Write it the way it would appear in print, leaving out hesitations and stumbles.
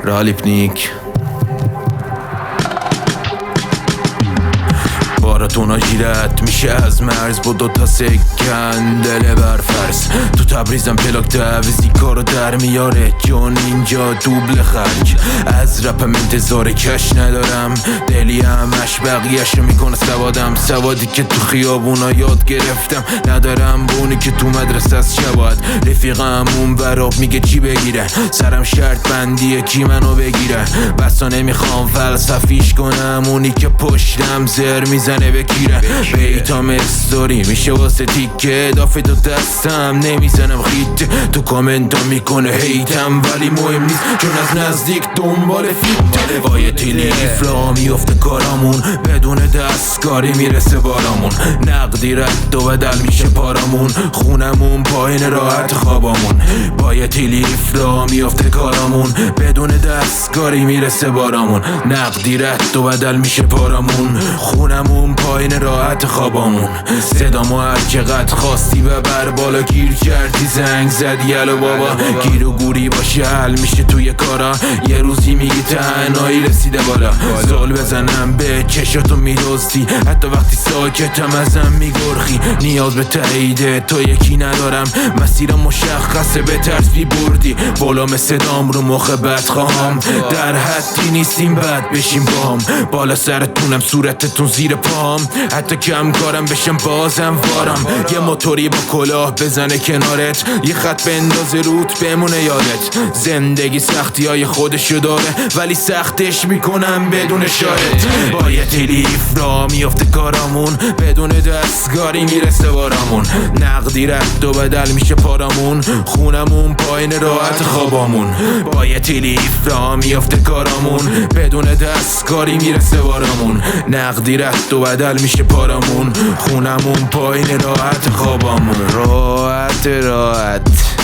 رالیپنیک باراتونا گیرد میشه از مرز با دوتا سکن دل برفرس تو تبریزم پلاک دویزی کارو در میاره جون اینجا دوبل خرج از رپم انتظار کش ندارم دلی همش بقیهشو میکنه سوادی که تو خیابونا یاد گرفتم ندارم بونی که تو مدرسه از شباید رفیقم اون براب میگه چی بگیره سرم شرط بندیه کی منو بگیره بسا نمیخوام فلسفیش کنم اونی که پشتم زر میزنه بگیره بیتام استوری میشه واسه تیکه دافه تو دستم نمیزنم خیت تو کامنت ها میکنه هیتم ولی مهم نیست چون از نزدیک دنبال فیت وای تیلیف را میفته کارامون بدون دستکاری میرسه بارامون نقدی رد و بدل میشه پارامون خونمون پایین راحت خوابامون با تیلیف را میفته کارامون بدون دستکاری میرسه بارامون نقدی رد و بدل میشه پارامون خونمون پایین راحت خوابامون صدامو هر چقدر خواستی ببر بالا گیر کردی زنگ زدی الو بابا گیر و گوری باشی حل میشه توی کارا یه روزی میگی تنهایی رسیده بالا زل بزنم به چشاتو میدوستی حتی وقتی ساکتم ازم میگرخی نیاز به تایید تو یکی ندارم مسیرم مشخصه به ترس بی بردی بالا صدام رو مخ بدخواهم در حدی نیستیم بد بشیم باهم بالا سرتونم صورتتون زیر پام حتی کم کارم بشم بازم وارم یه موتوری با کلاه بزنه کنارت یه خط بندازه روت بمونه یادت زندگی سختی های خودشو داره ولی سختش میکنم بدون شاید با یه تلیف را میفته کارامون بدون دستگاری میرسه بارامون نقدی رد و بدل میشه پارامون خونمون پایین راحت خوابامون با یه تلیف را میفته کارامون بدون دستگاری میرسه بارامون نقدی رد و بدل میشه پارامون خونمون پایین راحت خوابامون راحت